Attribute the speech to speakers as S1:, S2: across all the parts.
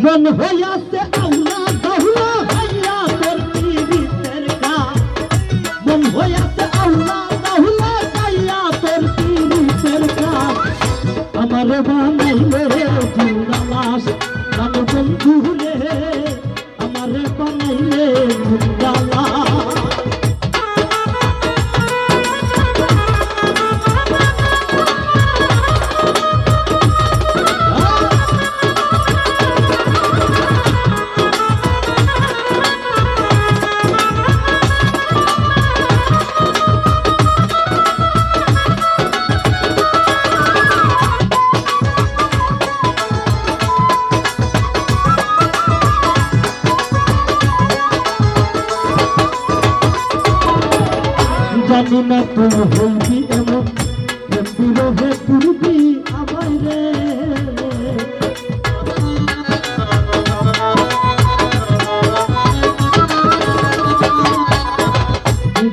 S1: মন হইয়াছে আউলা দাহুলা খাইয়া তোর পীড়িতের কাজ মন হইয়াছে আউলা দাহুলা খাইয়া তোর পীড়িতের কাজ আমারে বানাইলে জিন্দা লাশ প্রাণ বন্ধু রে আমারে বানাইলে জিন্দা লাশ জানি না তুই হইবি এমন বিরহে পূর্বি আমায় রে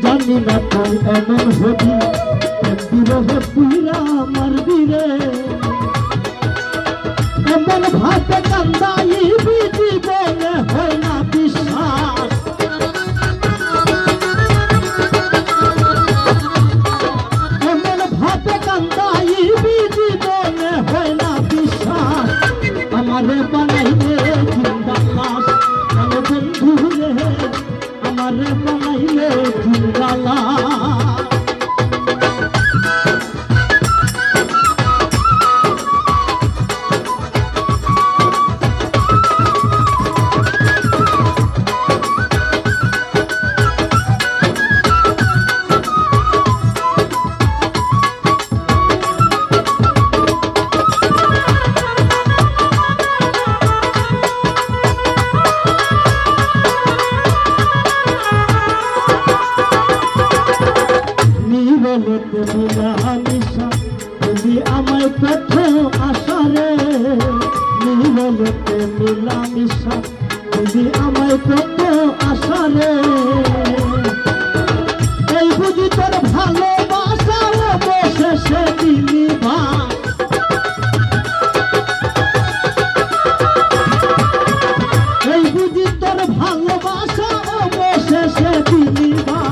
S1: জানি না তুই এমন হবি বিরহে পুরা মারবি রে এমন ভাতে কান্দাইবি জীবনে হয় না বিশ্বাস আমারে বানাইলে জিন্দা লাশ প্রাণ বন্ধু রে আমারে বানাইলে জিন্দা লাশ বলতে মিলামিশা যদি আমায় কত আশা রে বলতে মিলামিশা যদি আমায় কত আশা রে এই বুঝি তোর ভালোবাসা বসে সে দিলি ভা এই বুঝি তোর ভালোবাসা বসে সে দিলি ভা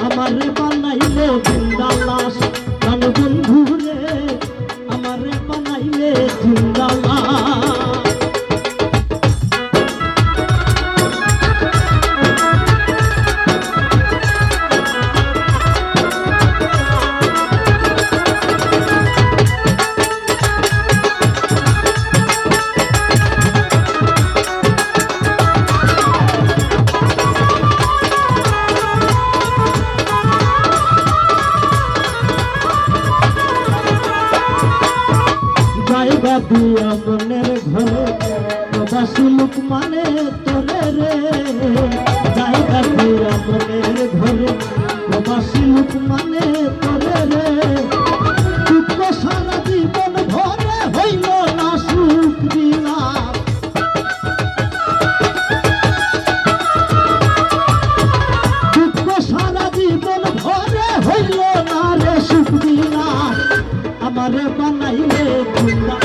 S1: আমারে বানাইলে জিন্দা লাশ প্রাণ বন্ধু রে আমারে বানাইলে জিন্দা লাশ জায়গা দিয়া মনের ঘরে প্রবাসী লোক মানে তোরে রে জায়গা দিয়া মনের ঘরে প্রবাসী লোক মানে তোরে রে দুঃখ সারা জীবন ভরে হইল না সুখ দিলাম দুঃখ সারা জীবন ভরে হইল না রে সুখ দিলাম আমারে বানাইলে জিন্দা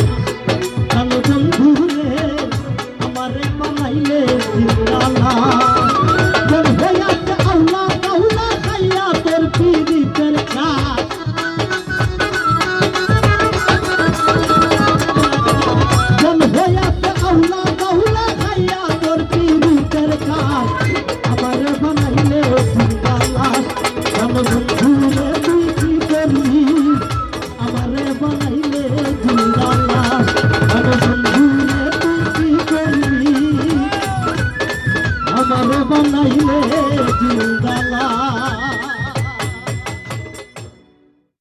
S1: প্রাণ বন্ধু রে আমারে বানাইলে জিন্দা লাশ মন হইয়াছে আউলা দাহুলা খাইয়া তোর পীড়িতের কাজ মন হইয়াছে আউলা দাহুলা খাইয়া তোর পীড়িতের কাজ আমারে বানাইলে জিন্দা লাশ প্রাণ বন্ধু রে তুই কি করবি আমারে বানাইলে জিন্দা লাশ প্রাণ বন্ধু রে তুই কি করবি আমারে বানাইলে জিন্দা লাশ।